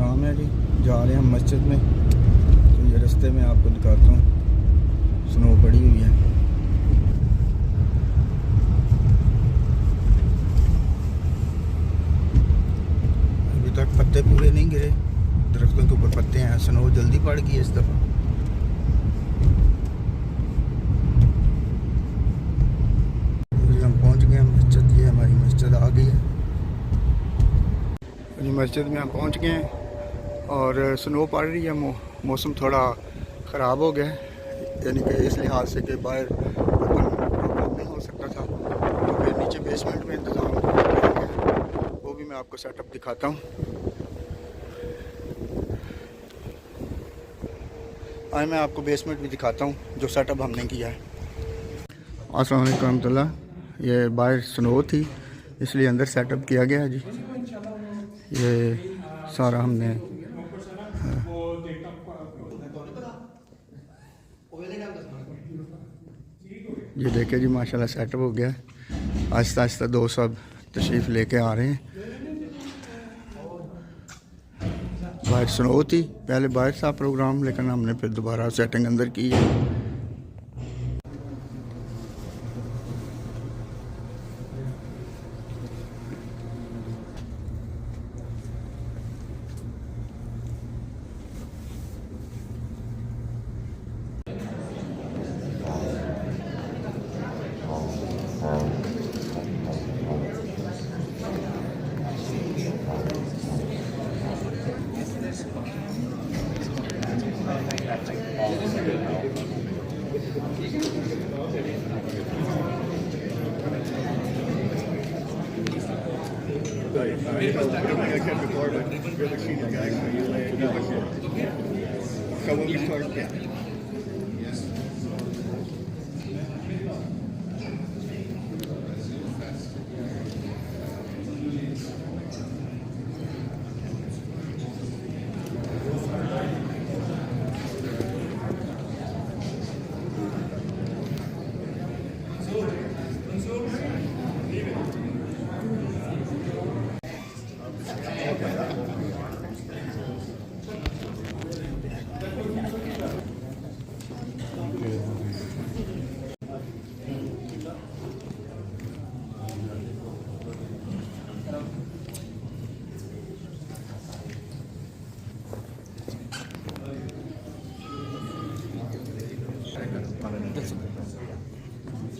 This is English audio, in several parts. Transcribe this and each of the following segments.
Programme है जी, जा रहे हैं हम मस्जिद में। तो ये रास्ते में आपको दिखाता हूँ, स्नो पड़ी हुई है। अभी तक पत्ते पूरे नहीं गिरे, दरख्तों के ऊपर पत्ते हैं, स्नो जल्दी पड़ गई है इस दफ़ा। हम पहुँच गए हैं मस्जिद, ये हमारी मस्जिद आ गई है जी। मस्जिद में हम पहुँच गए हैं और स्नो पड़ रही है। मौसम थोड़ा ख़राब हो गया है, यानी कि इस लिहाज से कि बाहर ओपन नहीं हो सकता था, तो फिर नीचे बेसमेंट में इंतज़ाम है, वो भी मैं आपको सेटअप दिखाता हूँ। आज मैं आपको बेसमेंट भी दिखाता हूँ जो सेटअप हमने किया है। अस्सलाम वालेकुम रहमतुल्लाह। ये बाहर स्नो थी इसलिए अंदर सेटअप किया गया है जी। ये सारा हमने ये देखे जी, माशाल्लाह सेटअप हो गया। आहिस्ता आहिस्ता दोस्त सब तशरीफ़ लेके आ रहे हैं। बाहर स्नो थी, पहले बाहर था प्रोग्राम, लेकिन हमने फिर दोबारा सेटिंग अंदर की है।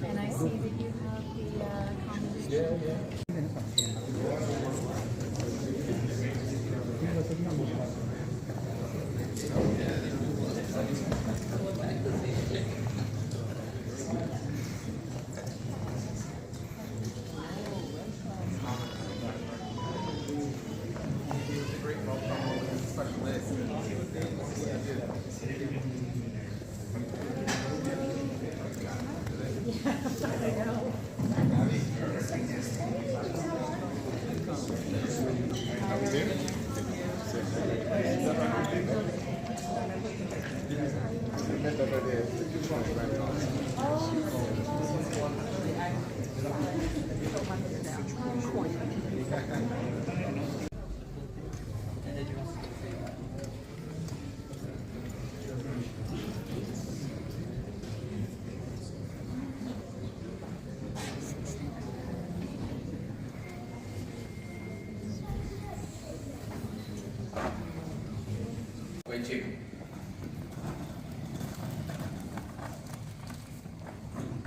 And I see that you have the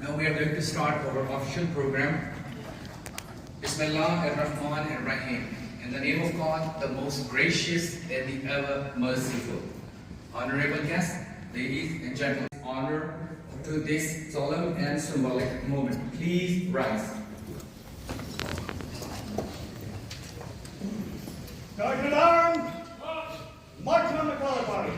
Now we are going to start our official program. Bismillah ar-Rahman ar-Rahim. In the name of God, the most gracious and the ever merciful. Honorable guests, ladies and gentlemen, honor to this solemn and symbolic moment. Please rise. Sergeant Arms! March on the color party!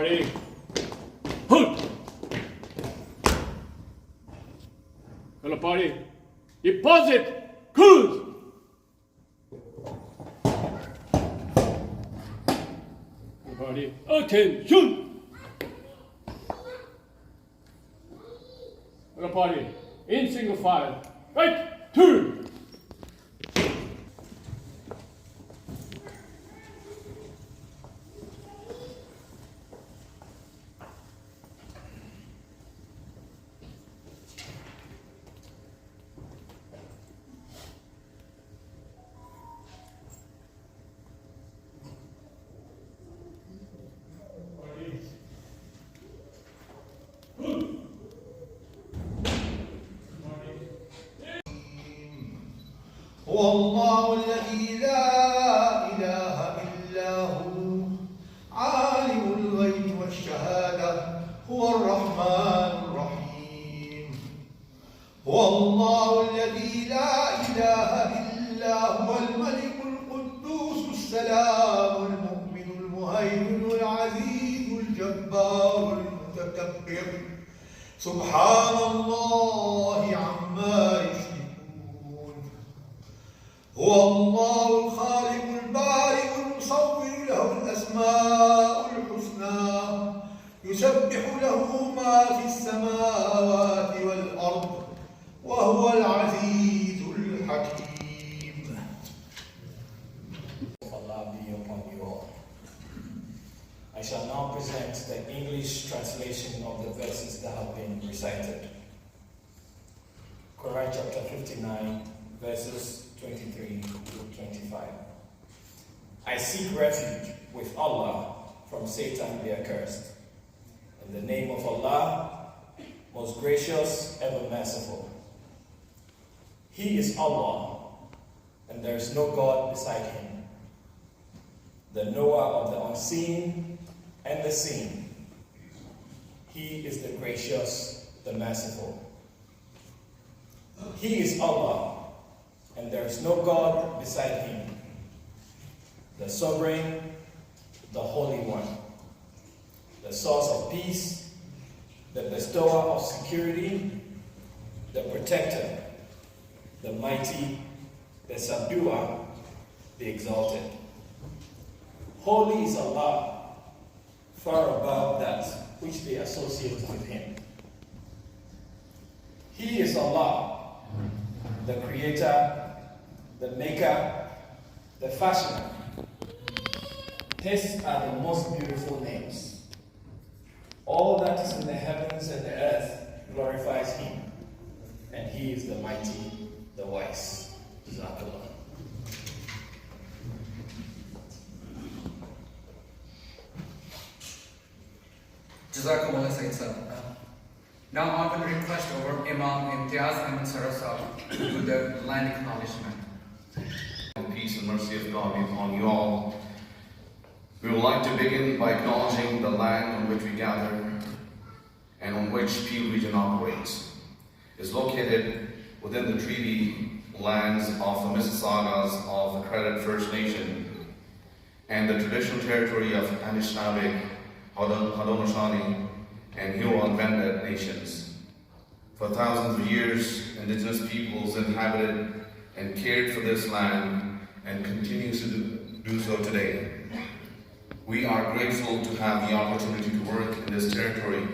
Everybody, hold! Fellow party, deposit, cruise! Everybody, attention! Fellow party, in single file, right, turn! هو الله الذي لا إله إلا هو عالم الغيب والشهادة هو الرحمن الرحيم. هو الله الذي لا إله إلا هو الملك القدوس السلام المؤمن المهيمن العزيز الجبار المتكبر سبحان الله عما يشركون. هو الله الخالق البارئ المصور له الأسماء الحسنى يسبح له ما في السماوات والأرض وهو العزيز الحكيم. Allah be upon you all. I shall now present the English translation of the verses that have been recited. Quran chapter 59, verses 23 to 25. I seek refuge with Allah from Satan the accursed. In the name of Allah, most gracious, ever merciful. He is Allah, and there is no God beside him, the knower of the unseen and the seen. He is the gracious, the merciful. He is Allah, and there is no God beside him, the sovereign, the holy one, the source of peace, the bestower of security, the protector, the mighty, the subduer, the exalted. Holy is Allah, far above that which they associate with him. He is Allah, the creator, the maker, the fashioner. His are the most beautiful names. All that is in the heavens and the earth glorifies him, and he is the mighty, the wise. Jazakallah. Jazakumullah Sayyid Sir. Now I will request our Imam Imtiaz Ahmed Sarasab to do the land acknowledgement. Peace and mercy of God be upon you all. We would like to begin by acknowledging the land on which we gather and on which Peel Region operates. It's located within the treaty lands of the Mississaugas of the Credit First Nation and the traditional territory of Anishinaabe, Haudenosaunee, and Huron-Wendat nations. For thousands of years, Indigenous peoples inhabited and cared for this land and continues to do so today. We are grateful to have the opportunity to work in this territory,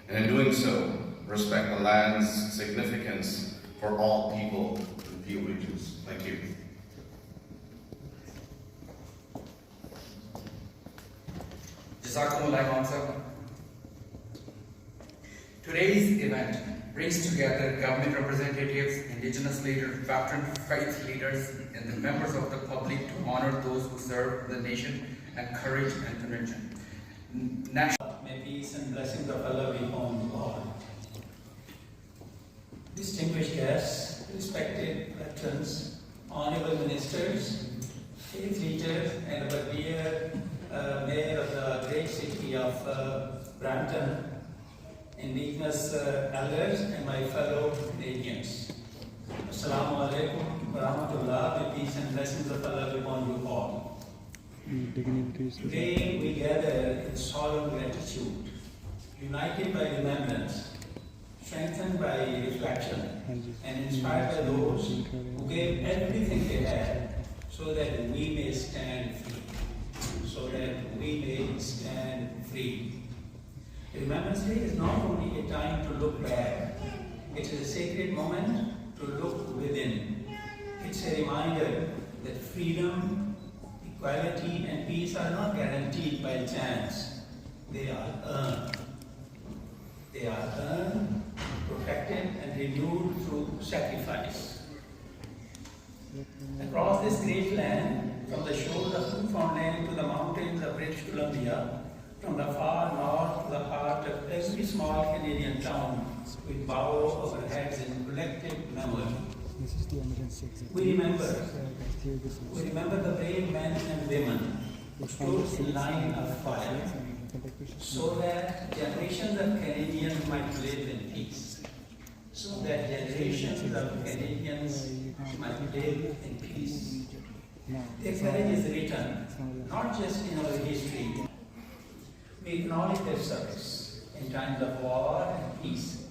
and in doing so, respect the land's significance for all people in Peel regions. Thank you. Jazakumullah Khan. Today's event brings together government representatives, Indigenous leaders, veteran faith leaders, and the members of the public to honor those who serve the nation and courage and convention. May peace and blessings of Allah be upon you all. Distinguished guests, respected veterans, honorable ministers, faith leaders, and our dear mayor of the great city of Brampton, Indigenous elders, and my fellow Canadians. Assalamu alaikum wa rahmatullah, may peace and blessings of Allah be upon you all. Today we gather in solemn gratitude, united by remembrance, strengthened by reflection, and inspired by those who gave everything they had so that we may stand free. So that we may stand free. Remembrance Day is not only a time to look back, it is a sacred moment to look within. It's a reminder that freedom, equality, and peace are not guaranteed by chance. They are earned. They are earned, protected, and renewed through sacrifice. Across this great land, from the shores of Newfoundland to the mountains of British Columbia, from the far north to the heart of every small Canadian town, we bow our heads in collective memory. We remember the brave men and women who stood in line of fire so that generations of Canadians might live in peace. So that generations of Canadians might live in peace. Their courage is written not just in our history. We acknowledge their service in times of war and peace,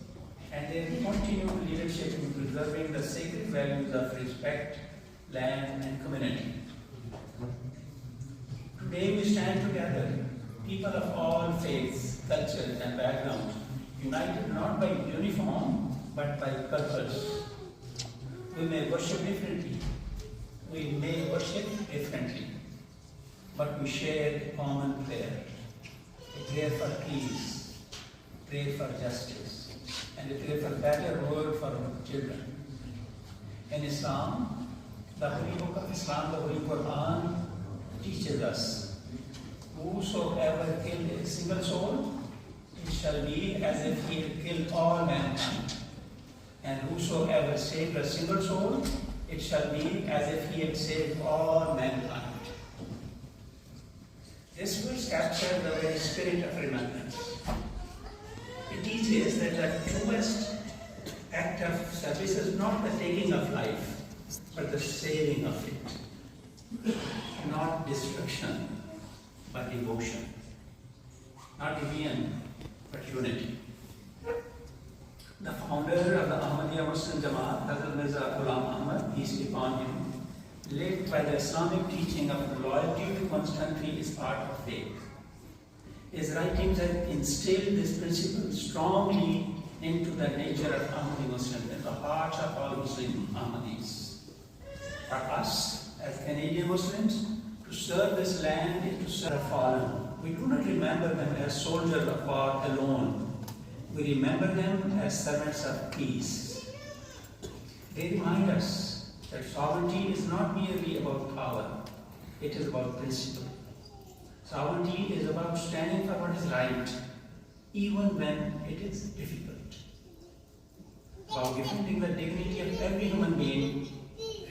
and their continued leadership in preserving the sacred values of respect, land, and community. Today we stand together, people of all faiths, cultures, and backgrounds, united not by uniform, but by purpose. We may worship differently, but we share a common prayer. A prayer for peace, a prayer for justice, and a prayer for a better world for our children. In Islam, the Holy Book of Islam, the Holy Quran, teaches us, whosoever killed a single soul, it shall be as if he had killed all mankind. And whosoever saved a single soul, it shall be as if he had saved all mankind. This verse captures the very spirit of remembrance. It teaches that the truest act of service is not the taking of life, but the saving of it. Not destruction, but devotion. Not division, but unity. The founder of the Ahmadiyya Muslim Jamaat, Hazrat Mirza Ghulam Ahmad, peace be upon him, lived by the Islamic teaching of loyalty to one's country is part of faith. His writings have instilled this principle strongly into the nature of Ahmadi Muslims and the hearts of all Muslim Ahmadis. For us, as Canadian Muslims, to serve this land is to serve the fallen. We do not remember them as soldiers of war alone. We remember them as servants of peace. They remind us that sovereignty is not merely about power, it is about principle. Sovereignty is about standing for what is right, even when it is difficult. About defending the dignity of every human being,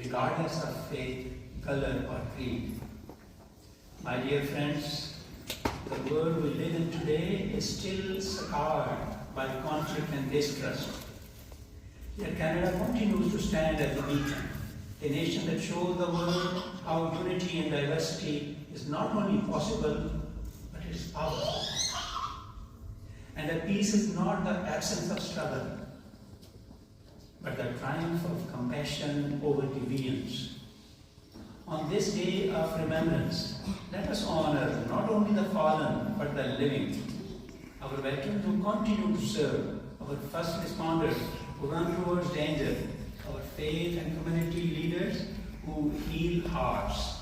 regardless of faith, color, or creed. My dear friends, the world we live in today is still scarred by conflict and distrust. Yet Canada continues to stand as a beacon, a nation that shows the world how unity and diversity is not only possible, but it is powerful. And that peace is not the absence of struggle, but the triumph of compassion over divisions. On this day of remembrance, let us honor not only the fallen, but the living. Our veterans who continue to serve, our first responders who run towards danger, our faith and community leaders who heal hearts,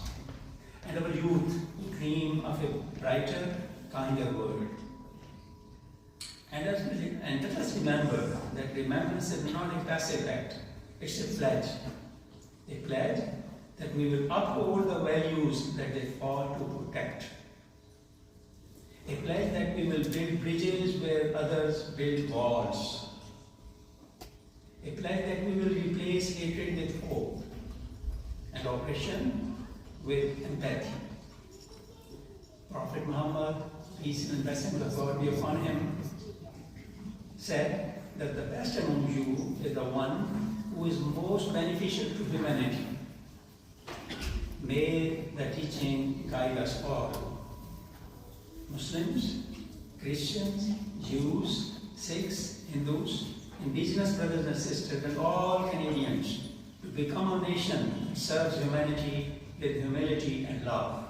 and our youth who dream of a brighter, kinder world. And let us remember that remembrance is not a passive act, it's a pledge. A pledge that we will uphold the values that they fought to protect. A pledge that we will build bridges where others build walls. A pledge that we will replace hatred with hope and oppression with empathy. Prophet Muhammad, peace and blessings of God be upon him, said that the best among you is the one who is most beneficial to humanity. May the teaching guide us all. Muslims, Christians, Jews, Sikhs, Hindus, Indigenous brothers and sisters, and all Canadians to become a nation that serves humanity with humility and love.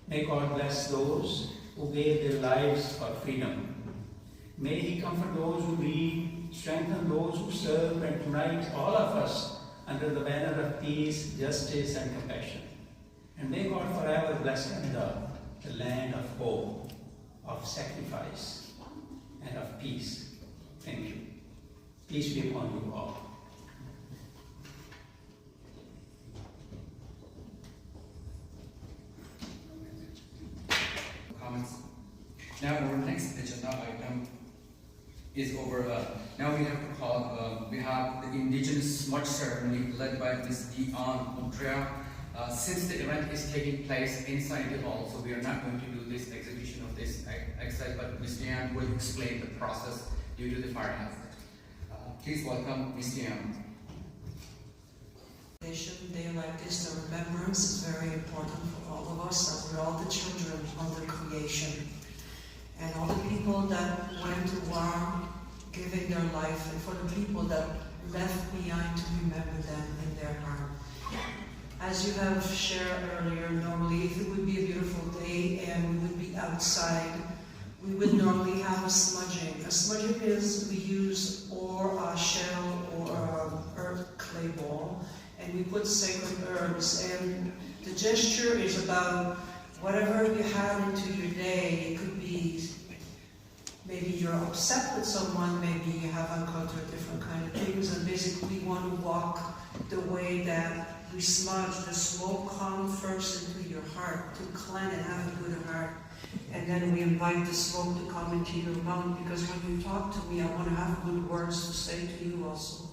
May God bless those who gave their lives for freedom. May He comfort those who grieve, strengthen those who serve, and unite all of us under the banner of peace, justice, and compassion. And may God forever bless Canada, the land of hope, of sacrifice, and of peace. Thank you. Peace be upon you all. Comments. Now our next agenda item is over. Now we have to call. We have the Indigenous smudge ceremony led by Ms. Dion Montreal. Since the event is taking place inside the hall, so we are not going to do this execution of this exercise, but Ms. Dion will explain the process due to the fire hazard. Please welcome Ms. Dion. Day like this, the remembrance is very important for all of us, that we're all the children of the creation. And all the people that went to war, giving their life, and for the people that left behind to remember them in their heart. As you have shared earlier, normally if it would be a beautiful day and we would be outside, we would normally have a smudging. A smudging is we use or a shell or a earth clay ball, and we put sacred herbs. And the gesture is about whatever you had into your day. It could be maybe you're upset with someone, maybe you have encountered different kind of things, and basically we want to walk the way that we smudge. The smoke comes first into your heart to cleanse and have a good heart. And then we invite the smoke to come into your mouth, because when you talk to me, I want to have good words to say to you also.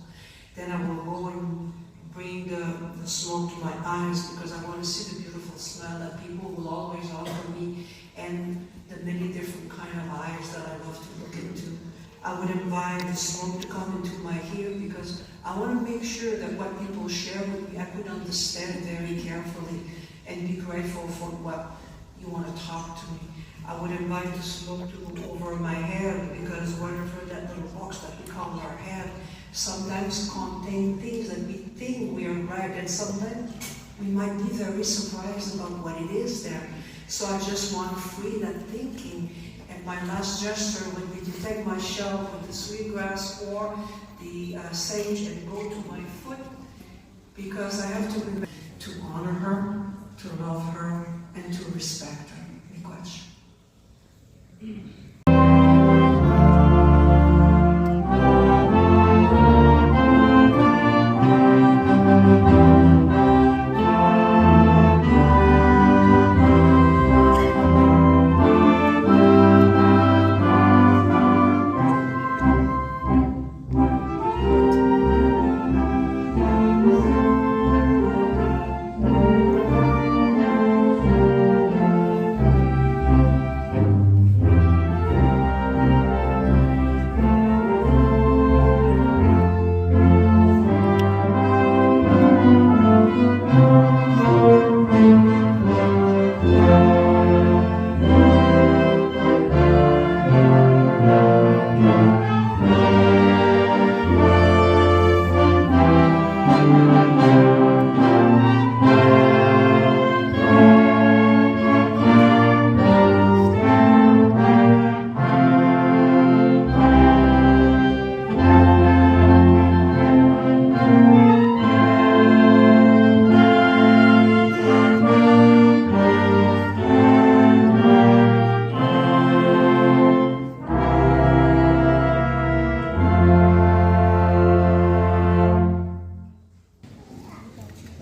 Then I will go and bring the smoke to my eyes, because I want to see the beautiful smell that people will always offer me, and the many different kind of eyes that I love to look into. I would invite the smoke to come into my ear, because I want to make sure that what people share with me, I could understand very carefully and be grateful for what you want to talk to me. I would invite the smoke to go over my head, because whatever that little box that we call our head sometimes contain things that we think we are right, and sometimes we might be very surprised about what it is there. So I just want to free that thinking. And my last gesture would be to take my shell with the sweetgrass or the sage and go to my foot, because I have to remember to honor her, to love her, and to respect her. Miigwech.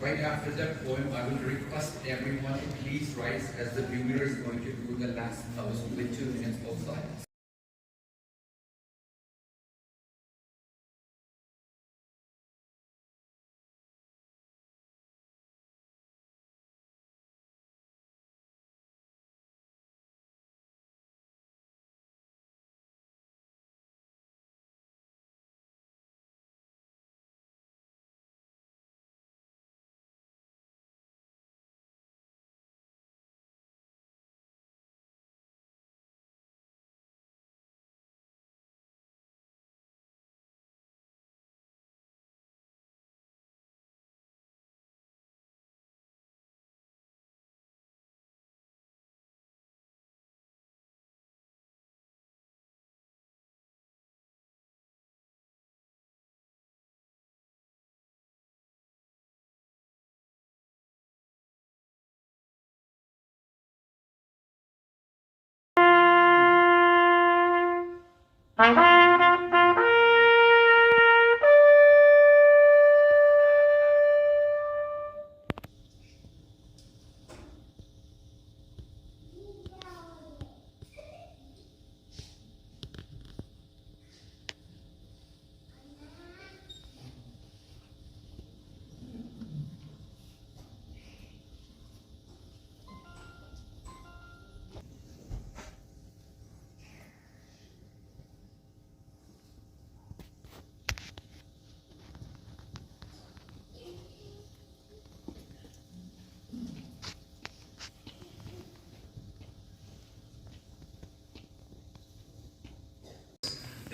Right after that poem, I would request everyone to please rise, as the viewer is going to do the last toast with 2 minutes of silence.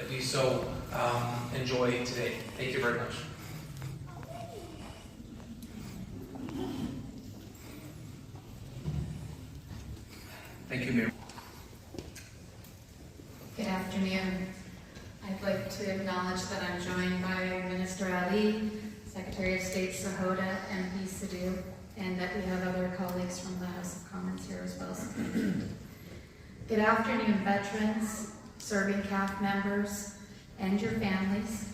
that we so enjoy today. Thank you very much. Thank you, Mayor. Good afternoon. I'd like to acknowledge that I'm joined by Minister Ali, Secretary of State Sahota, MP Sidhu, and that we have other colleagues from the House of Commons here as well. Good afternoon, veterans, serving CAF members, and your families,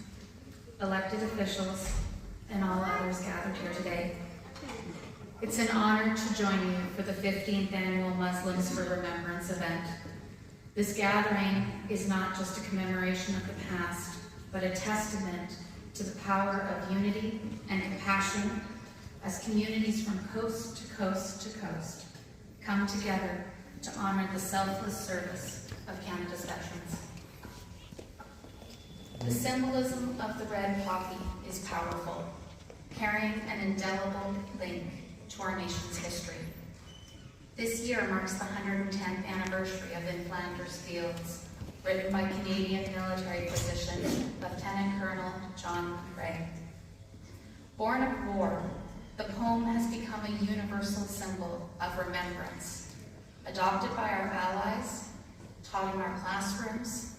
elected officials, and all others gathered here today. It's an honor to join you for the 15th Annual Muslims for Remembrance event. This gathering is not just a commemoration of the past, but a testament to the power of unity and compassion as communities from coast to coast to coast come together to honor the selfless service of Canada's veterans. The symbolism of the red poppy is powerful, carrying an indelible link to our nation's history. This year marks the 110th anniversary of In Flanders Fields, written by Canadian military physician Lieutenant Colonel John Craig. Born of war, the poem has become a universal symbol of remembrance, adopted by our allies, taught in our classrooms,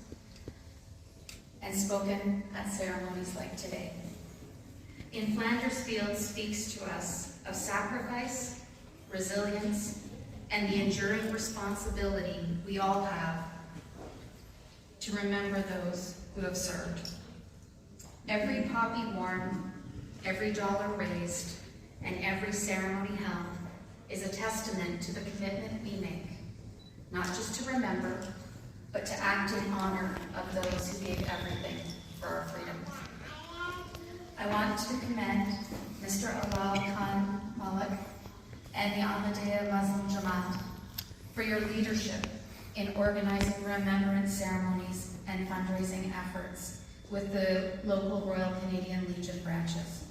and spoken at ceremonies like today. In Flanders Fields speaks to us of sacrifice, resilience, and the enduring responsibility we all have to remember those who have served. Every poppy worn, every dollar raised, and every ceremony held is a testament to the commitment we make, not just to remember, but to act in honor of those who gave everything for our freedom. I want to commend Mr. Alal Khan Malik and the Ahmadiyya Muslim Jamaat for your leadership in organizing remembrance ceremonies and fundraising efforts with the local Royal Canadian Legion branches.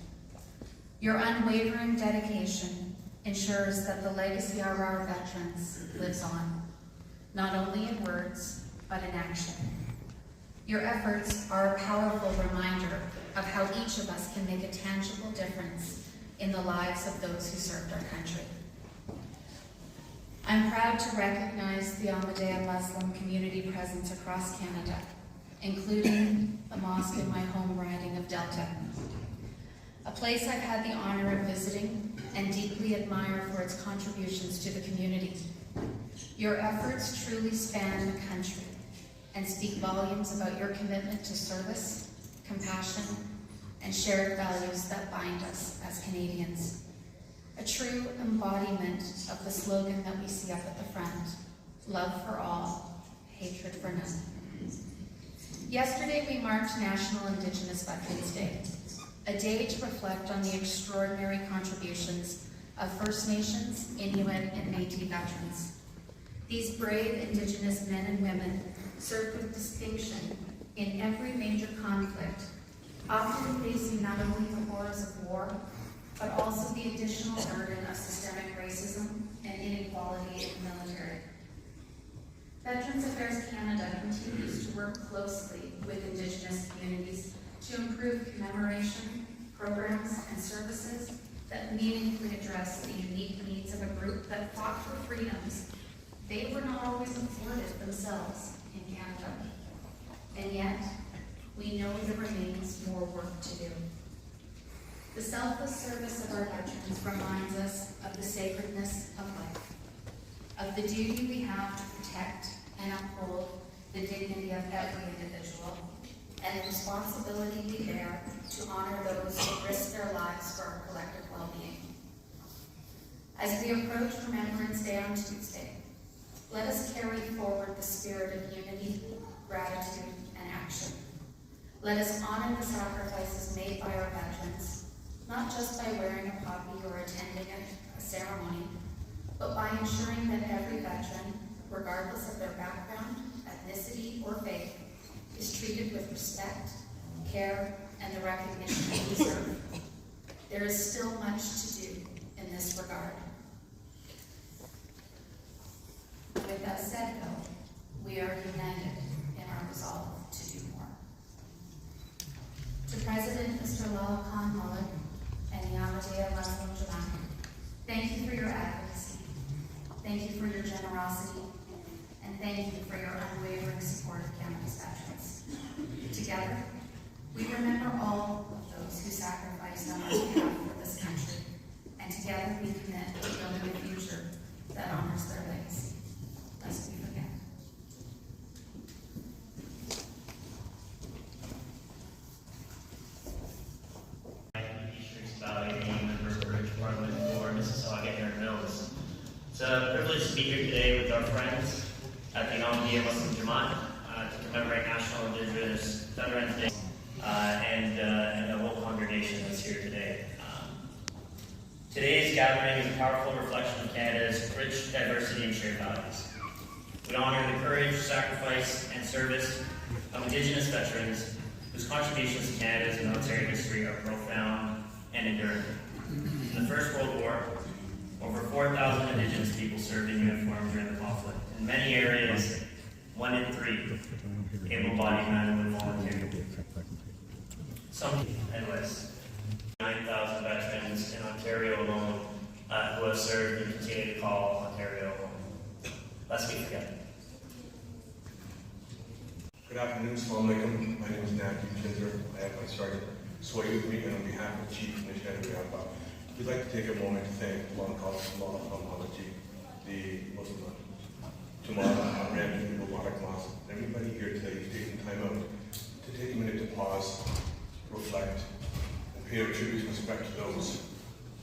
Your unwavering dedication ensures that the legacy of our veterans lives on, not only in words, but in action. Your efforts are a powerful reminder of how each of us can make a tangible difference in the lives of those who served our country. I'm proud to recognize the Ahmadiyya Muslim community presence across Canada, including the mosque in my home riding of Delta, a place I've had the honor of visiting and deeply admire for its contributions to the community. Your efforts truly span the country and speak volumes about your commitment to service, compassion, and shared values that bind us as Canadians. A true embodiment of the slogan that we see up at the front, love for all, hatred for none. Yesterday we marked National Indigenous Veterans Day, a day to reflect on the extraordinary contributions of First Nations, Inuit, and Métis veterans. These brave Indigenous men and women served with distinction in every major conflict, often facing not only the horrors of war, but also the additional burden of systemic racism and inequality in the military. Veterans Affairs Canada continues to work closely with Indigenous communities to improve commemoration, programs, and services that meaningfully address the unique needs of a group that fought for freedoms they were not always afforded themselves in Canada. And yet, we know there remains more work to do. The selfless service of our veterans reminds us of the sacredness of life, of the duty we have to protect and uphold the dignity of every individual, and the responsibility we bear to honor those who risk their lives for our collective well-being. As we approach Remembrance Day on Tuesday, let us carry forward the spirit of unity, gratitude, and action. Let us honor the sacrifices made by our veterans, not just by wearing a poppy or attending a ceremony, but by ensuring that every veteran, regardless of their background, ethnicity, or faith, is treated with respect, care, and the recognition they deserve. There is still much to do in this regard. With that said, though, we are united in our resolve to do more. To President Mr. Lala Khan Mullen and Yamadea Muslim Jaman, thank you for your advocacy, thank you for your generosity, and thank you for your unwavering support of Canada's veterans. Together, we remember all of those who sacrificed on our behalf for this country, and together we commit to building a future that honors their legacy. Lest we forget. For Mississauga Aaron Mills. It's a privilege to be here today with our friends at the Indigenous Muslim Jamaat to commemorate National Indigenous Veterans Day and the whole congregation that's here today. Today's gathering is a powerful reflection of Canada's rich diversity and shared values. We honor the courage, sacrifice, and service of Indigenous veterans whose contributions to Canada's military history are profound and enduring. In the First World War, over 4,000 Indigenous people served in uniform during the conflict. In many areas, 1 in 3 able-bodied men would volunteer. Some anyways, 9,000 veterans in Ontario alone who have served and continue to call Ontario home. Lest we forget. Good afternoon, Assalamu alaikum. My name is Matthew Kinder. I have my sergeant Sway with me, and on behalf of Chief Missionary Abba, we'd like to take a moment to thank Long College, the Muslim Jamaat, Brampton, Mubarak Mosque, everybody here today who's taking time out to take a minute to pause, reflect, and pay our tribute and respect to those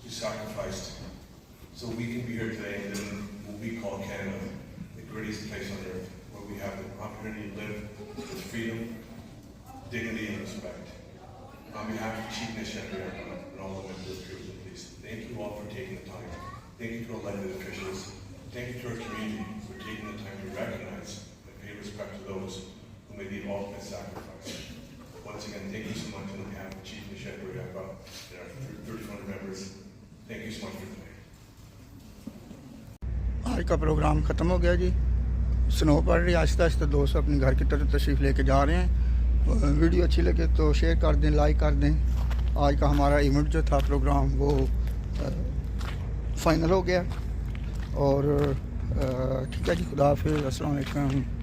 who sacrificed so we can be here today and live in what we call Canada, the greatest place on earth, where we have the opportunity to live with freedom, dignity, and respect. On behalf of Chief Missionary and all the members of the police, thank you all for taking the time. Thank you to elected officials. Thank you to our community for taking the time to recognize and pay respect to those who made the ultimate sacrifice. Once again, thank you so much on behalf of Chief Missionary and our 3,400 members. Thank you so much for today. आज का programme ख़त्म हो गया जी। Snow पड़ रही है, आहिस्ता आहिस्ता दोस्त अपने घर की तरफ तशरीफ़ लेके जा रहे हैं। वीडियो अच्छी लगे तो शेयर कर दें, लाइक कर दें। आज का हमारा इवेंट जो था प्रोग्राम वो फाइनल हो गया और ठीक है जी, खुदा हाफिज़, अस्सलाम वालेकुम।